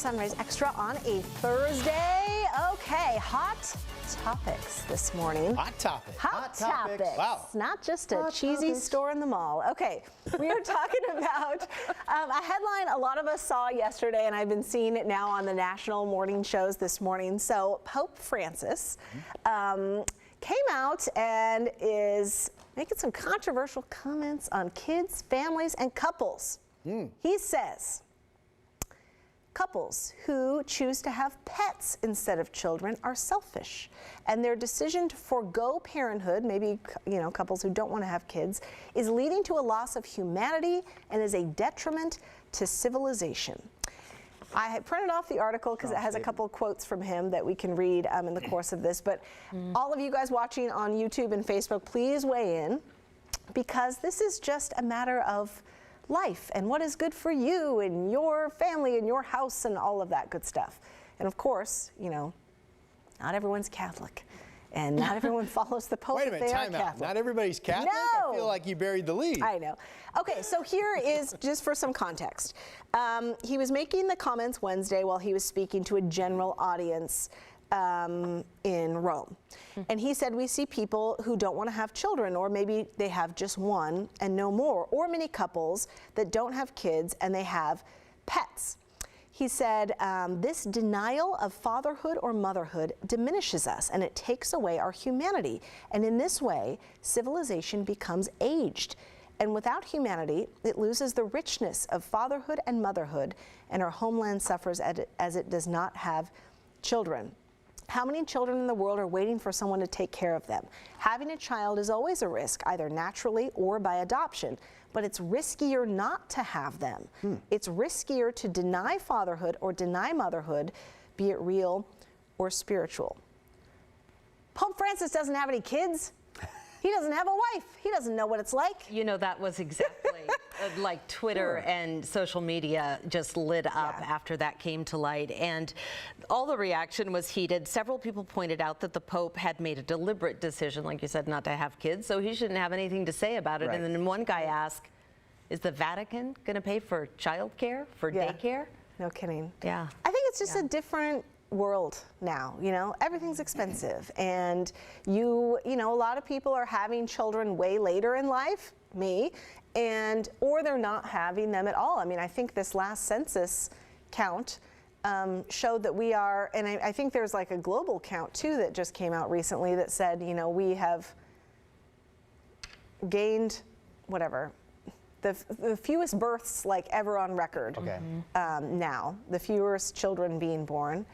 Sunrise Extra on a Thursday. Okay, hot topics this morning. Hot topics. Hot topics. Wow. Not just a cheesy store in the mall. Okay, we are talking about a headline a lot of us saw yesterday, and I've been seeing it now on the national morning shows this morning. So Pope Francis came out and is making some controversial comments on kids, families, and couples. He says, couples who choose to have pets instead of children are selfish, and their decision to forego parenthood, maybe couples who don't want to have kids, is leading to a loss of humanity and is a detriment to civilization. I had printed off the article because it has a couple of quotes from him that we can read in the course of this, but all of you guys watching on YouTube and Facebook, please weigh in, because this is just a matter of life and what is good for you and your family and your house and all of that good stuff. And of course, not everyone's Catholic and not everyone follows the Pope. Wait a minute, time out. Not everybody's Catholic? No. I feel like you buried the lead. I know. Okay, so here is just for some context. He was making the comments Wednesday while he was speaking to a general audience in Rome. And he said, we see people who don't want to have children, or maybe they have just one and no more, or many couples that don't have kids and they have pets. He said, this denial of fatherhood or motherhood diminishes us and it takes away our humanity. And in this way, civilization becomes aged. And without humanity, it loses the richness of fatherhood and motherhood, and our homeland suffers as it does not have children. How many children in the world are waiting for someone to take care of them? Having a child is always a risk, either naturally or by adoption, but it's riskier not to have them. It's riskier to deny fatherhood or deny motherhood, be it real or spiritual. Pope Francis doesn't have any kids. He doesn't have a wife. He doesn't know what it's like. That was exactly like Twitter and social media just lit up after that came to light. And all the reaction was heated. Several people pointed out that the Pope had made a deliberate decision, like you said, not to have kids, so he shouldn't have anything to say about it. Right. And then one guy asked, is the Vatican going to pay for childcare, for daycare? No kidding. Yeah. I think it's just a different world now. Everything's expensive, and a lot of people are having children way later in life, or they're not having them at all. I mean, I think this last census count showed that we are, and I think there's like a global count too that just came out recently that said, we have gained the fewest births like ever on record. Okay. Now, the fewest children being born.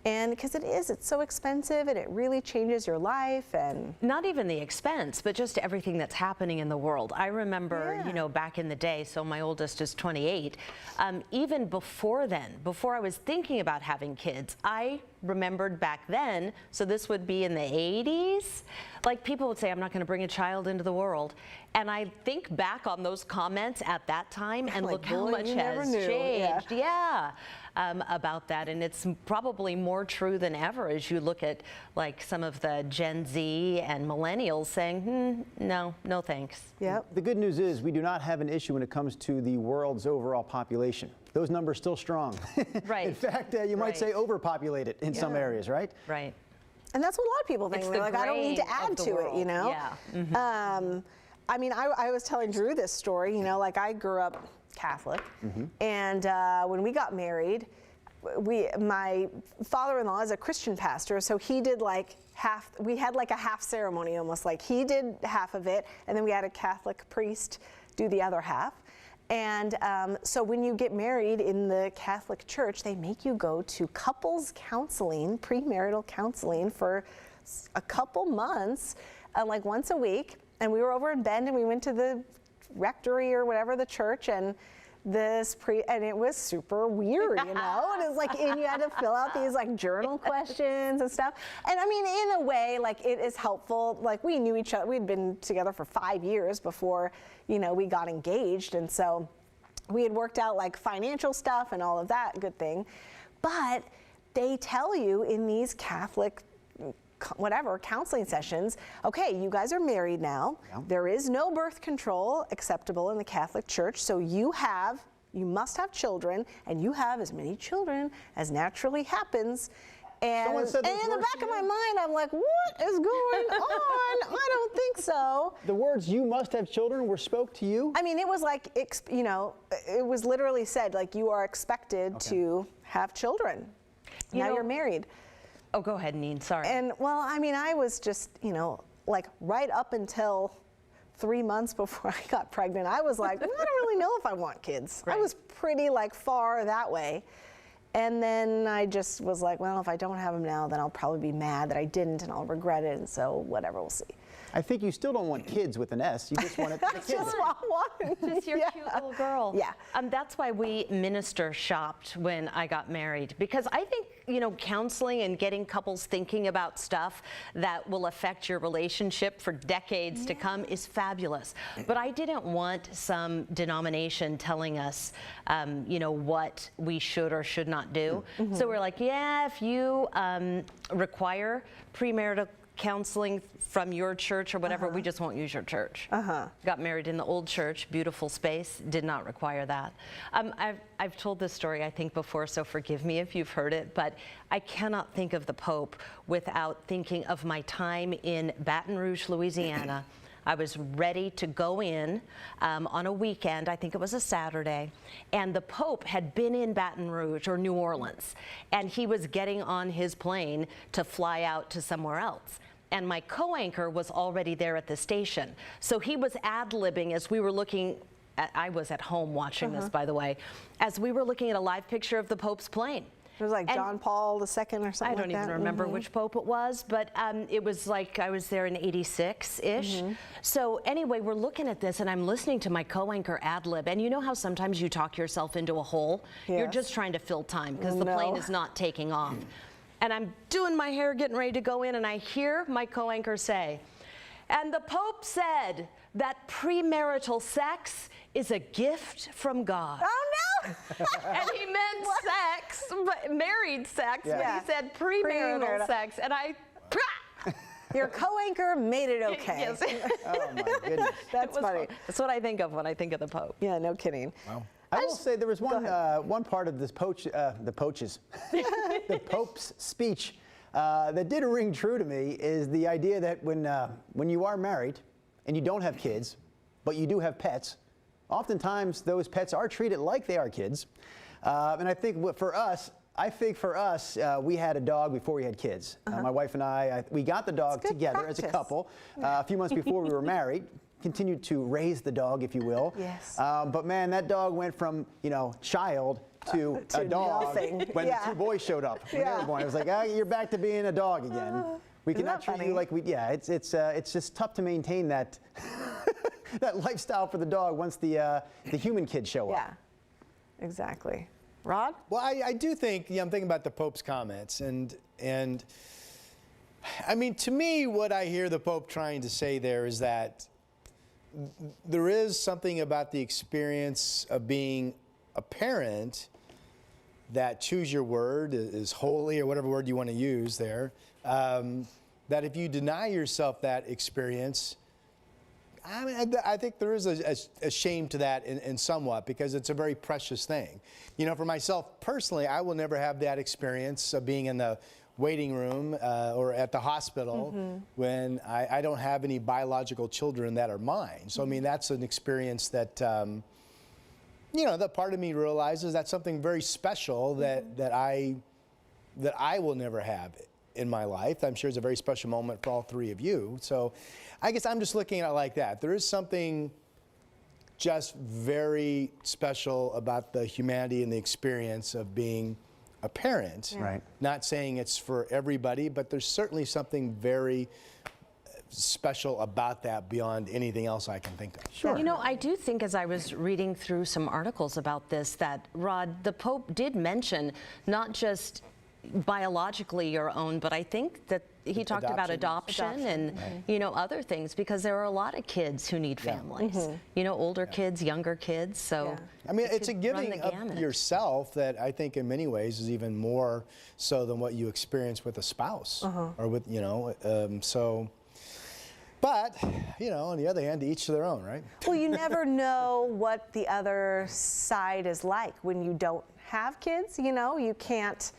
And because it's so expensive and it really changes your life. And not even the expense, but just everything that's happening in the world. I remember, back in the day, so my oldest is 28, even before then, before I was thinking about having kids, I remembered back then, so this would be in the 80s, like people would say, I'm not going to bring a child into the world. And I think back on those comments at that time and look how much has changed. About that, and it's probably more true than ever as you look at like some of the Gen Z and millennials saying, no thanks. Yep. The good news is we do not have an issue when it comes to the world's overall population. Those numbers still strong. Right. In fact, you might say overpopulated in some areas, right? Right. And that's what a lot of people think. They're like, I don't need to add to it, Yeah. I mean, I was telling Drew this story, like I grew up Catholic, and when we got married, my father-in-law is a Christian pastor, so he did like half. We had like a half ceremony, almost like he did half of it, and then we had a Catholic priest do the other half. And so when you get married in the Catholic Church, they make you go to couples counseling, premarital counseling for a couple months, like once a week. And we were over in Bend, and we went to the rectory or whatever, the church, and and it was super weird, and it was like, and you had to fill out these like journal questions and stuff. And I mean, in a way, like it is helpful. Like we knew each other. We'd been together for 5 years before, we got engaged. And so we had worked out like financial stuff and all of that good thing. But they tell you in these Catholic counseling sessions, okay, you guys are married now. Yeah. There is no birth control acceptable in the Catholic Church, so you have You must have children, and you have as many children as naturally happens. And, Someone said those in the words back to of my you? mind, I'm like, what is going on? I don't think so. The words "you must have children" were spoke to you? I mean, it was like, you know, it was literally said, like, you are expected to have children. You Now know- you're married. Oh, go ahead, Neen. Sorry. And, well, I mean, I was just, you know, like, right up until 3 months before I got pregnant, I was like, well, I don't really know if I want kids. I Right. was pretty, like, far that way. And then I just was like, well, if I don't have them now, then I'll probably be mad that I didn't, and I'll regret it, and so whatever, we'll see. I think you still don't want kids with an S. You just want it the kids. Just want one. Just your Yeah. cute little girl. Yeah. That's why we minister shopped when I got married, because I think, you know, counseling and getting couples thinking about stuff that will affect your relationship for decades to come is fabulous. But I didn't want some denomination telling us, you know, what we should or should not do. So we're like, yeah, if you require premarital counseling from your church or whatever, we just won't use your church. Got married in the old church, beautiful space, did not require that. I've told this story, I think, before, so forgive me if you've heard it, but I cannot think of the Pope without thinking of my time in Baton Rouge, Louisiana. I was ready to go in on a weekend, I think it was a Saturday, and the Pope had been in Baton Rouge or New Orleans, and he was getting on his plane to fly out to somewhere else. And my co-anchor was already there at the station. So he was ad-libbing as we were looking at, I was at home watching this, by the way, as we were looking at a live picture of the Pope's plane. It was like And John Paul II or something like that. I don't even remember which Pope it was, but it was like I was there in '86-ish. So anyway, we're looking at this and I'm listening to my co-anchor ad-lib. And you know how sometimes you talk yourself into a hole? You're Yes. just trying to fill time because the No. plane is not taking off. And I'm doing my hair, getting ready to go in, and I hear my co-anchor say, and the Pope said that premarital sex is a gift from God. Oh, no! And he meant sex, but married sex, Yeah. but Yeah. he said premarital Premarital. sex, and I. Your co-anchor made it okay. Yes. Oh my goodness. That's It was funny. fun. That's what I think of when I think of the Pope. Yeah, no kidding. I will say there was one part of this the Pope's speech that did ring true to me is the idea that when you are married and you don't have kids, but you do have pets, oftentimes those pets are treated like they are kids. And I think for us, we had a dog before we had kids. My wife and we got the dog good together as a practice. couple a few months before we were married. Continued to raise the dog, if you will. Yes. But man, that dog went from, you know, child to to a dog nothing. when Yeah. the two boys showed up when they Yeah. were born. It was like, you're back to being a dog again. We Isn't cannot that treat funny? you like we. Yeah, it's just tough to maintain that that lifestyle for the dog once the human kids show up. Yeah, exactly. Rod? Well, I do think, I'm thinking about the Pope's comments, and I mean, to me, what I hear the Pope trying to say there is that there is something about the experience of being a parent that, choose your word, is holy, or whatever word you want to use there, that if you deny yourself that experience, I mean, I think there is a shame to that in somewhat, because it's a very precious thing. You know, for myself personally, I will never have that experience of being in the waiting room or at the hospital when I don't have any biological children that are mine. So, I mean, that's an experience that, you know, that part of me realizes that's something very special that I will never have in my life. I'm sure it's a very special moment for all three of you. So I guess I'm just looking at it like that. There is something just very special about the humanity and the experience of being a parent. Right. Not saying it's for everybody, but there's certainly something very special about that beyond anything else I can think of. Sure. You know, I do think, as I was reading through some articles about this, that, Rod, the Pope did mention not just biologically your own, but I think that he talked about adoption and, you know, other things, because there are a lot of kids who need families. You know, older kids, younger kids, so. Yeah. I mean, it it's a could run giving the of gamut. yourself that I think in many ways is even more so than what you experience with a spouse or with, you know, so But, you know, on the other hand, to each to their own, right? Well, you never know what the other side is like when you don't have kids. You know, you can't.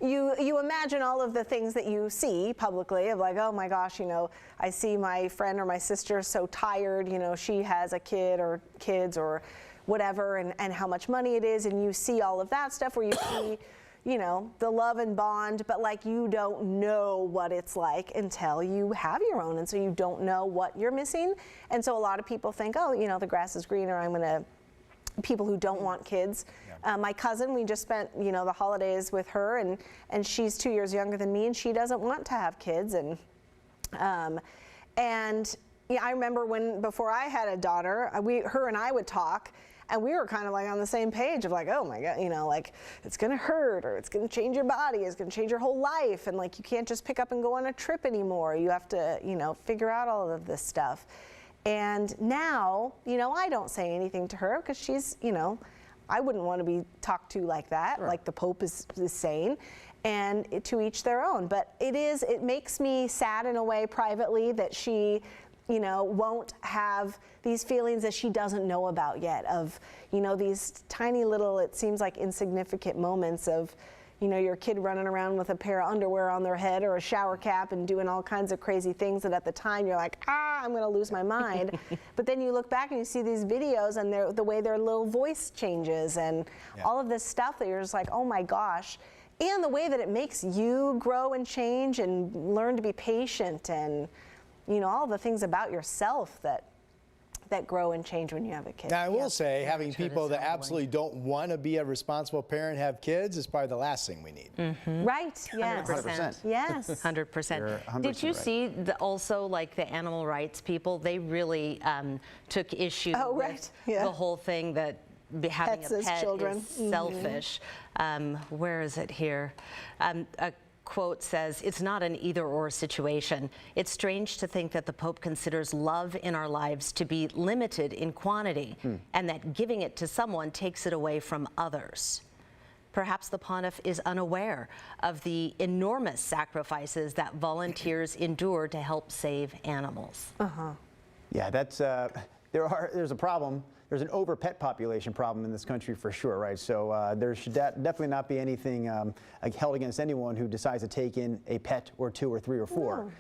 You imagine all of the things that you see publicly of like, oh my gosh, you know, I see my friend or my sister so tired, you know, she has a kid or kids or whatever, and how much money it is, and you see all of that stuff where you see, you know, the love and bond, but like you don't know what it's like until you have your own, and so you don't know what you're missing. And so a lot of people think, oh, you know, the grass is greener, people who don't want kids. My cousin, we just spent, you know, the holidays with her, and she's 2 years younger than me, and she doesn't want to have kids. And yeah, I remember before I had a daughter, her and I would talk, and we were kind of like on the same page of like, oh my God, you know, like it's gonna hurt, or it's gonna change your body, it's gonna change your whole life, and like you can't just pick up and go on a trip anymore. You have to, you know, figure out all of this stuff. And now, you know, I don't say anything to her because she's, you know, I wouldn't want to be talked to like that, like the Pope is saying, and to each their own. But it makes me sad in a way privately that she, you know, won't have these feelings that she doesn't know about yet of, you know, these tiny little, it seems like insignificant moments of, you know, your kid running around with a pair of underwear on their head or a shower cap and doing all kinds of crazy things that at the time you're like, I'm going to lose my mind. But then you look back and you see these videos and the way their little voice changes and all of this stuff that you're just like, oh my gosh. And the way that it makes you grow and change and learn to be patient and, you know, all the things about yourself that grow and change when you have a kid. Now, I will say, having people that absolutely don't want to be a responsible parent have kids is probably the last thing we need. Right, yes. 100%. Yes. 100%. You're 100% Did you right. see also like the animal rights people? They really took issue with the whole thing that having Pets a as pet children. is selfish. Where is it here? A quote says, "It's not an either-or situation. It's strange to think that the Pope considers love in our lives to be limited in quantity, and that giving it to someone takes it away from others. Perhaps the pontiff is unaware of the enormous sacrifices that volunteers endure to help save animals." Yeah, that's there's a problem. There's an over-pet population problem in this country for sure, right? So there should definitely not be anything held against anyone who decides to take in a pet or two or three or four.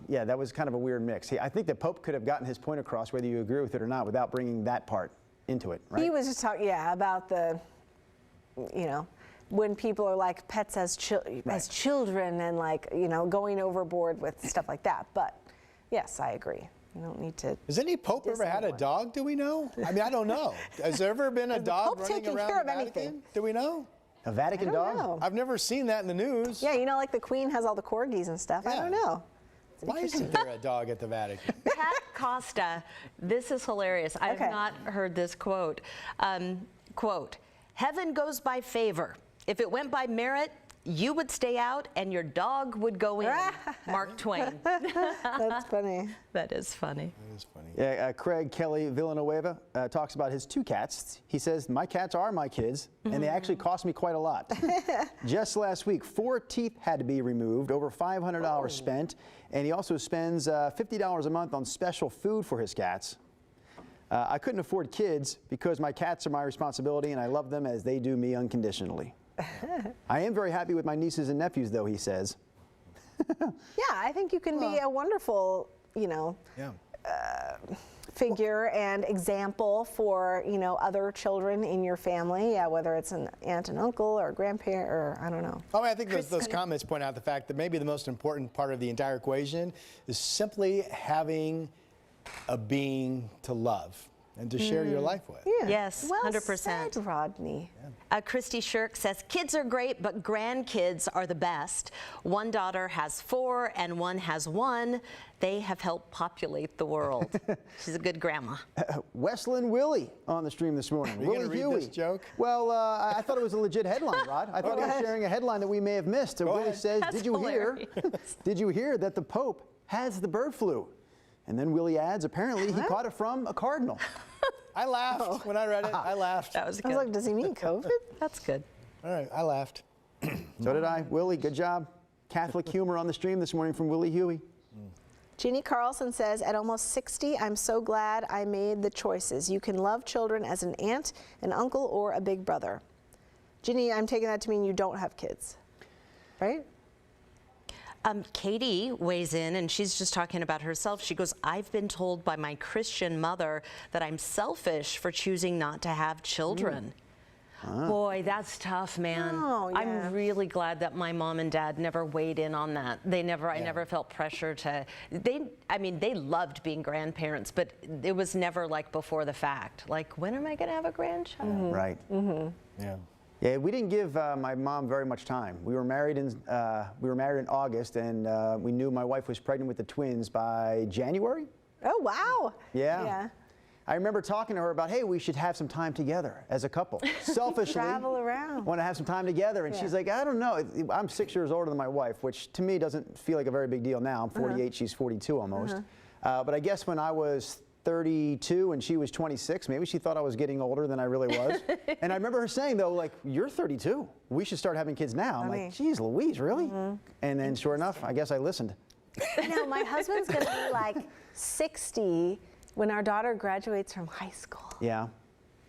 Yeah, that was kind of a weird mix. I think the Pope could have gotten his point across, whether you agree with it or not, without bringing that part into it, right? He was just talking, about the, you know, when people are like pets as children and like, you know, going overboard with stuff like that. But yes, I agree. You don't need to. Has any Pope ever had a dog, do we know? I mean, I don't know. Has there ever been a dog running taking around care the of Vatican? anything? Do we know? A Vatican I don't dog? know. I've never seen that in the news. Yeah, you know, like the Queen has all the corgis and stuff. I Yeah. don't know. Why isn't there a dog at the Vatican? Pat Costa, this is hilarious. I have Okay. not heard this quote. Quote, "Heaven goes by favor. If it went by merit, you would stay out and your dog would go in." Mark Twain. That's funny. That is funny. That is funny. Yeah, Craig Kelly Villanueva talks about his two cats. He says, "My cats are my kids, and they actually cost me quite a lot." Just last week, 4 teeth had to be removed, over $500 spent, and he also spends $50 a month on special food for his cats. "I couldn't afford kids because my cats are my responsibility, and I love them as they do me unconditionally." I am very happy with my nieces and nephews, though, he says. Yeah, I think you can be a wonderful, you know, Yeah. figure and example for, you know, other children in your family. Yeah, whether it's an aunt and uncle or a grandparent or I don't know. Oh, I think those comments point out the fact that maybe the most important part of the entire equation is simply having a being to love and to share your life with. Yeah. Yes, well 100%. said, Rodney. Christy Shirk says, "Kids are great, but grandkids are the best. One daughter has 4 and one has 1. They have helped populate the world." She's a good grandma. Wesleyan Willie on the stream this morning. Are you Willie gonna read Huey. this joke? Well, I thought it was a legit headline, Rod. I thought he was sharing a headline that we may have missed. Willie ahead. says, That's "Did you hear? Did you hear that the Pope has the bird flu?" And then Willie adds, apparently he caught it from a cardinal. I laughed when I read it. I laughed. That was I was good. like, does he mean COVID? That's good. All right, I laughed. So did I. Willie, good job. Catholic humor on the stream this morning from Willie Huey. Jeannie Carlson says, at almost 60, I'm so glad I made the choices. You can love children as an aunt, an uncle, or a big brother. Jeannie, I'm taking that to mean you don't have kids, right? Katie weighs in, and she's just talking about herself. She goes, I've been told by my Christian mother that I'm selfish for choosing not to have children. Boy, that's tough, man. Oh, yeah. I'm really glad that my mom and dad never weighed in on that. I never felt pressure to, I mean, they loved being grandparents, but it was never like before the fact. Like, when am I going to have a grandchild? Right. Yeah. Yeah, we didn't give my mom very much time. We were married in August, and we knew my wife was pregnant with the twins by January. Oh, wow. Yeah. I remember talking to her about, hey, we should have some time together as a couple. Selfishly, Travel around. want to have some time together, and she's like, I don't know. I'm 6 years older than my wife, which to me doesn't feel like a very big deal now. I'm 48, she's 42 almost. But I guess when I was 32 and she was 26, maybe she thought I was getting older than I really was. And I remember her saying, though, like, you're 32. We should start having kids now. I'm like, geez, Louise, really? And then sure enough, I guess I listened. You know, my husband's going to be like 60 when our daughter graduates from high school. Yeah.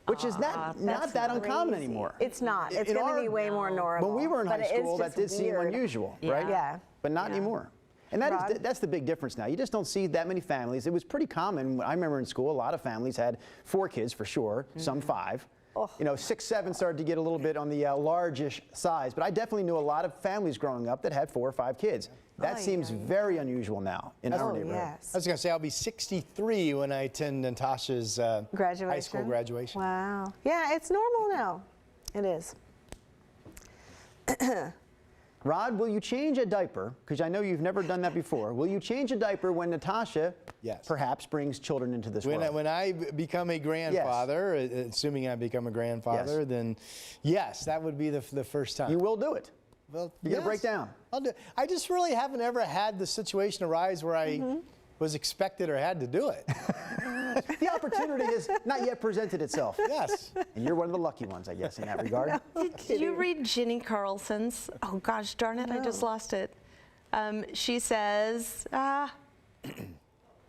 Which is not that uncommon Crazy. anymore. It's not. It's going to be way more normal. When we were in but high it is school, that just did seem weird. unusual, Yeah. right? Yeah. But not anymore. And Rod? that's the big difference now. You just don't see that many families. It was pretty common. I remember in school, a lot of families had 4 kids for sure, some 5. You know, 6, 7 started to get a little bit on the largish size. But I definitely knew a lot of families growing up that had 4 or 5 kids. That seems very unusual now in our neighborhood. Yes. I was going to say, I'll be 63 when I attend Natasha's high school graduation. Wow. Yeah, it's normal now. It is. Rod, will you change a diaper? Because I know you've never done that before. Will you change a diaper when Natasha perhaps brings children into this world? When I become a grandfather, assuming I become a grandfather, then yes, that would be the first time. You will do it. Well, You're going to break down. I'll do it. I just really haven't ever had the situation arise where I was expected or had to do it. The opportunity has not yet presented itself. Yes. And you're one of the lucky ones, I guess, in that regard. Did you read Ginny Carlson's? Oh gosh, darn it, I just lost it. She says,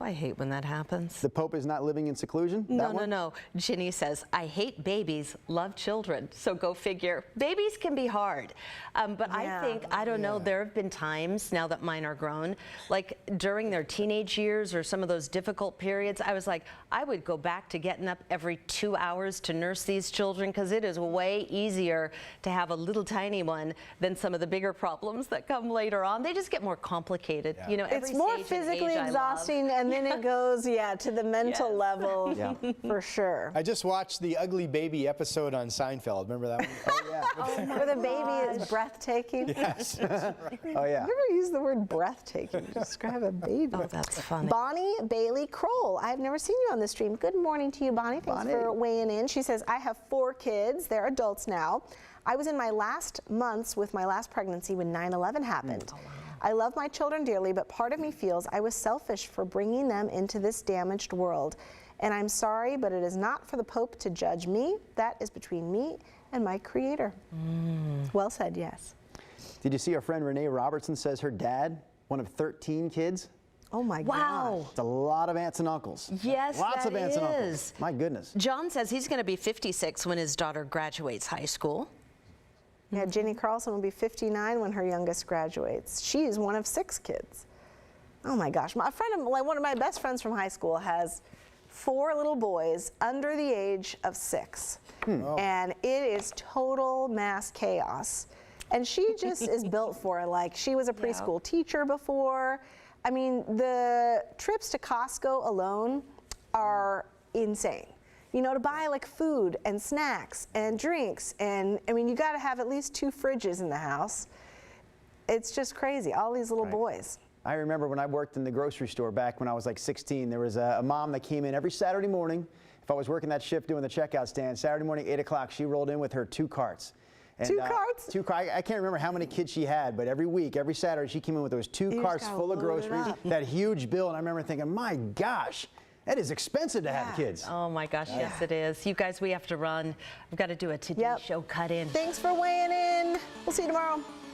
I hate when that happens. The Pope is not living in seclusion? No. Ginny says, I hate babies, love children. So go figure. Babies can be hard. But I think, I don't know, there have been times now that mine are grown, like during their teenage years or some of those difficult periods, I was like, I would go back to getting up every 2 hours to nurse these children because it is way easier to have a little tiny one than some of the bigger problems that come later on. They just get more complicated. You know, every It's more stage and physically age I love. exhausting, and then it goes, to the mental level, for sure. I just watched the Ugly Baby episode on Seinfeld. Remember that one? Oh, yeah. Where the baby is breathtaking. Yes. Oh, yeah. I've never used the word breathtaking to describe a baby. Oh, that's funny. Bonnie Bailey Kroll. I've never seen you on the stream. Good morning to you, Bonnie. Thanks for weighing in. She says, I have 4 kids. They're adults now. I was in my last months with my last pregnancy when 9/11 happened. I love my children dearly, but part of me feels I was selfish for bringing them into this damaged world. And I'm sorry, but it is not for the Pope to judge me. That is between me and my Creator. Well said, yes. Did you see our friend Renee Robertson says her dad, one of 13 kids? Oh my Wow. God. It's a lot of aunts and uncles. Yes, Lots that of aunts and uncles. is. My goodness. John says he's going to be 56 when his daughter graduates high school. Yeah, Ginny Carlson will be 59 when her youngest graduates. She is one of 6 kids. Oh my gosh. One of my best friends from high school has 4 little boys under the age of 6. And it is total mass chaos. And she just is built for it. Like, she was a preschool teacher before. I mean, the trips to Costco alone are insane. You know, to buy like food and snacks and drinks, and I mean, you got to have at least 2 fridges in the house. It's just crazy, all these little boys. I remember when I worked in the grocery store back when I was like 16, there was a mom that came in every Saturday morning. If I was working that shift doing the checkout stand, Saturday morning, 8 o'clock, she rolled in with her 2 carts. And, 2 carts? 2 carts. I can't remember how many kids she had, but every week, every Saturday, she came in with those 2 carts gotta full of load it groceries, up. that huge bill, and I remember thinking, my gosh, that is expensive to have kids. Oh my gosh, yes it is. You guys, we have to run. We've got to do a Today Show cut in. Thanks for weighing in. We'll see you tomorrow.